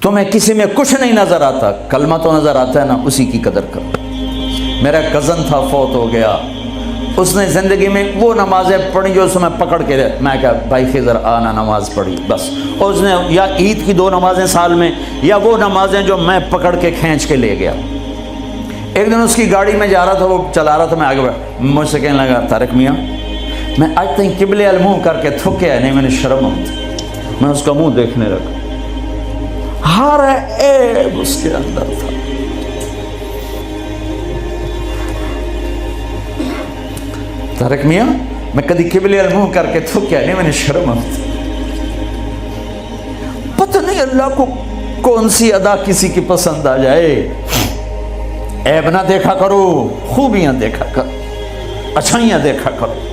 तुम्हें किसी में कुछ नहीं नज़र आता, कलमा तो नज़र आता है ना, उसी की कदर करो। मेरा कज़न था, फौत हो गया, उसने ज़िंदगी में वो नमाज़ें पढ़ी जो उसमें पकड़ के मैं क्या भाई खिज़र आना नमाज़ पढ़ी बस। और उसने या ईद की 2 नमाज़ें साल में, या वो नमाज़ें जो मैं पकड़ के खींच के ले गया। एक दिन उसकी गाड़ी में जा रहा था, वो चला रहा था, मैं आगे बढ़ा, मुझसे कहने लगा तारिक मियाँ मैं आज तक किबले अल मुँह करके थुके है नहीं, मैंने शर्म आती। मैं उसका मुँह देखने लगा, हर ऐब उसके अंदर था। तारिक मियाँ मैं कभी किबले अल मुँह करके थुके नहीं, मैंने शर्म आती। पता नहीं अल्लाह को कौन सी अदा किसी की पसंद आ जाए। ऐब ना देखा करो, खूबियां देखा करो, अच्छाइयां देखा करो।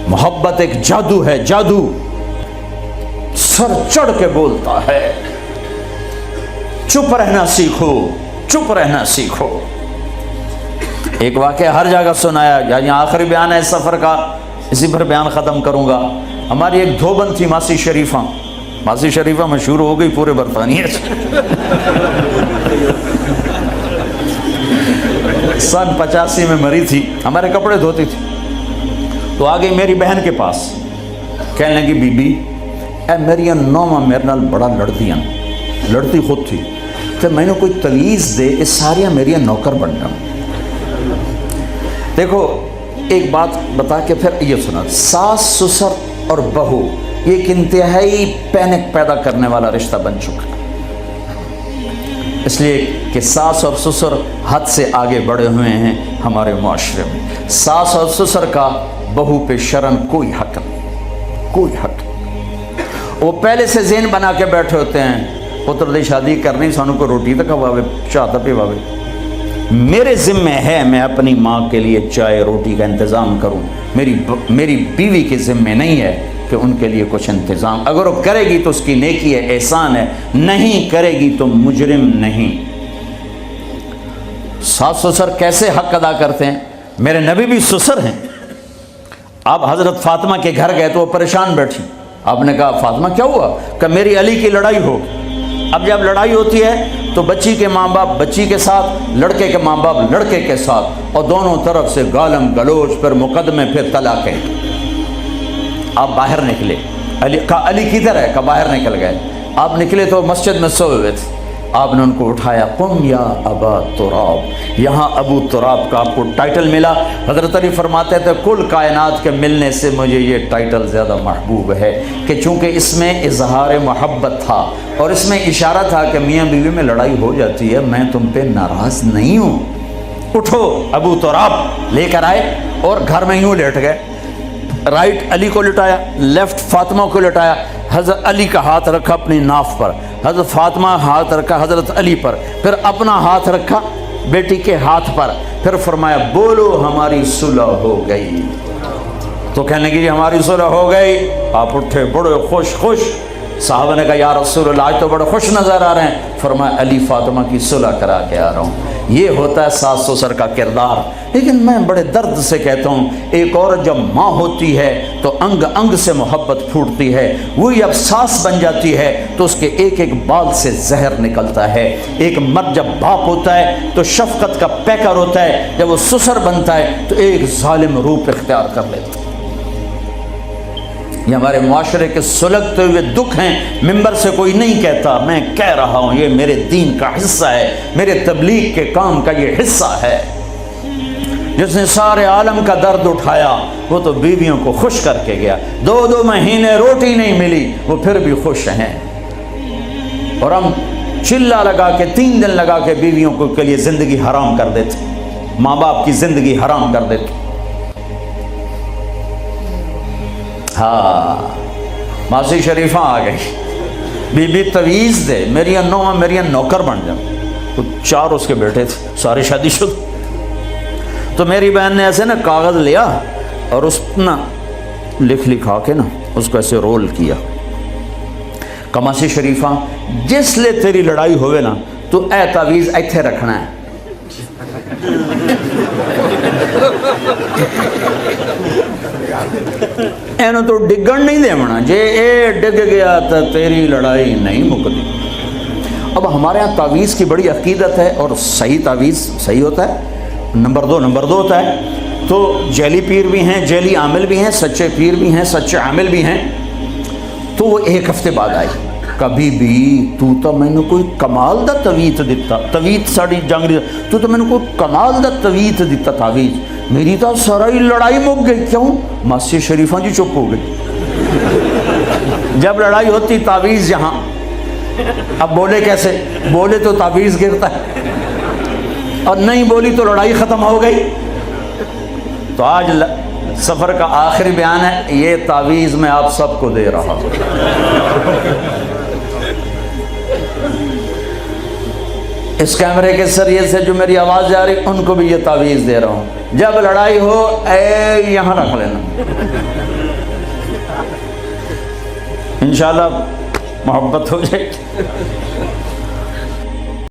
मोहब्बत एक जादू है, जादू सर चढ़ के बोलता है। चुप रहना सीखो, चुप रहना सीखो। एक वाक़या हर जगह सुनाया, यहाँ आखिरी बयान है सफ़र का, इसी पर बयान ख़त्म करूँगा। हमारी एक धोबन थी मासी शरीफा, मासी शरीफा मशहूर हो गई पूरे बरतानिया सन 85 में मरी थी, हमारे कपड़े धोती थी। तो आ गई मेरी बहन के पास, कहने लगी बीबी ए मेरिया नौवा मेरे नाल बड़ा लड़दियाँ, लड़ती खुद थी, तो मैंने कोई तवीज़ दे, ये सारियाँ मेरिया नौकर बन जाऊँ। देखो एक बात बता के फिर ये सुना, सास ससुर और बहू ये एक इंतहाई पैनिक पैदा करने वाला रिश्ता बन चुका है। इसलिए कि सास और ससुर हद से आगे बढ़े हुए हैं हमारे मुआशरे में। सास और ससुर का बहू पे शर्म कोई हक नहीं, कोई हक नहीं। वो पहले से ज़हन बना के बैठे होते हैं, पुत्र दी शादी करनी, सानू को रोटी तक खवावे, चाह तक पिवावे। मेरे ज़िम्मे है मैं अपनी माँ के लिए चाय रोटी का इंतज़ाम करूँ, मेरी बीवी के ज़िम्मे नहीं है कि उनके लिए कुछ इंतज़ाम। अगर वो करेगी तो उसकी नेकी है, एहसान है, नहीं करेगी तो मुजरिम नहीं। सास ससुर कैसे हक अदा करते हैं, मेरे नबी भी ससुर हैं। आप हज़रत फातिमा के घर गए तो वो परेशान बैठी, आपने कहा फातिमा क्या हुआ, कि मेरी अली की लड़ाई हो। अब जब लड़ाई होती है तो बच्ची के माँ बाप बच्ची के साथ, लड़के के माँ बाप लड़के के साथ, और दोनों तरफ से गालम गलोच, फिर मुकदमे, फिर तलाक़ें। आप बाहर निकले, अली किधर है, का बाहर निकल गए। आप निकले तो मस्जिद में सोए हुए थे, आपने उनको उठाया, कुम या अबा तुराब। यहाँ अबू तुराब का आपको टाइटल मिला। हज़रत अली फरमाते थे कुल कायनात के मिलने से मुझे ये टाइटल ज़्यादा महबूब है, कि चूँकि इसमें इजहार मोहब्बत था और इसमें इशारा था कि मियाँ बीवी में लड़ाई हो जाती है, मैं तुम पे नाराज़ नहीं हूँ। उठो, अबू तुराब लेकर आए और घर में यूँ लेट गए। राइट अली को लिटाया, लेफ्ट फातिमा को लिटाया। हज़रत अली का हाथ रखा अपनी नाफ पर, हज़रत फातिमा हाथ रखा हज़रत अली पर, फिर अपना हाथ रखा बेटी के हाथ पर, फिर फरमाया बोलो हमारी सुलह हो गई। तो कहने लगी हमारी सुलह हो गई। आप उठे बड़े खुश। साहबा ने कहा या रसूलल्लाह आज तो बड़े खुश नज़र आ रहे हैं। फरमाया अली फातिमा की सुलह करा के आ रहा हूँ। ये होता है सास ससुर का किरदार। लेकिन मैं बड़े दर्द से कहता हूँ, एक औरत जब माँ होती है तो अंग अंग से मोहब्बत फूटती है, वही जब सास बन जाती है तो उसके एक एक बाल से जहर निकलता है। एक मर्द जब बाप होता है तो शफकत का पैकर होता है, जब वो ससुर बनता है तो एक जालिम रूप इख्तियार कर लेता है। ये हमारे मुआशरे के सुलगते हुए दुख हैं, मिंबर से कोई नहीं कहता, मैं कह रहा हूँ, ये मेरे दीन का हिस्सा है, मेरे तबलीग के काम का ये हिस्सा है। जिसने सारे आलम का दर्द उठाया वो तो बीवियों को खुश करके गया। 2-2 महीने रोटी नहीं मिली, वो फिर भी खुश हैं। और हम चिल्ला लगा के 3 दिन लगा के बीवियों को के लिए ज़िंदगी हराम कर देते, माँ बाप की ज़िंदगी हराम कर देते। हाँ, मासी शरीफा आ गई, बीबी तवीज़ दे, मेरिया नौवा मेरिया नौकर बन जाओ। तो 4 उसके बेटे थे, सारी शादीशुदा। तो मेरी बहन ने ऐसे ना कागज़ लिया और उस ना लिखा के ना उसको ऐसे रोल किया। कमासी शरीफा जिसले तेरी लड़ाई होवे ना तो ए तावीज़ इत्थे रखना है। اینو تو ڈگن نہیں دیونا، جے اے ڈگ گیا تو تیری لڑائی نہیں مکتی۔ اب ہمارے ہاں تعویذ کی بڑی عقیدت ہے، اور صحیح تعویذ صحیح ہوتا ہے، نمبر دو ہوتا ہے۔ تو جعلی پیر بھی ہیں، جعلی عامل بھی ہیں، سچے پیر بھی ہیں، سچے عامل بھی ہیں۔ تو وہ ایک ہفتے بعد آئی، کبھی بھی تو میں نے کوئی کمال دا تویت دیتا، تویت ساڑی جنگ تو میں نے کوئی کمال دا تویت دیتا تعویذ، میری تو ساری لڑائی مک گئی۔ کیوں؟ مسجد شریفاں جی چپ ہو گئی۔ جب لڑائی ہوتی تعویذ یہاں، اب بولے کیسے؟ بولے تو تعویذ گرتا ہے، اور نہیں بولی تو لڑائی ختم ہو گئی۔ تو آج سفر کا آخری بیان ہے، یہ تعویذ میں آپ سب کو دے رہا ہوں۔ اس کیمرے کے ذریعے سے جو میری آواز جا رہی ان کو بھی یہ تعویذ دے رہا ہوں، جب لڑائی ہو اے یہاں رکھ لینا، انشاءاللہ محبت ہو جائے۔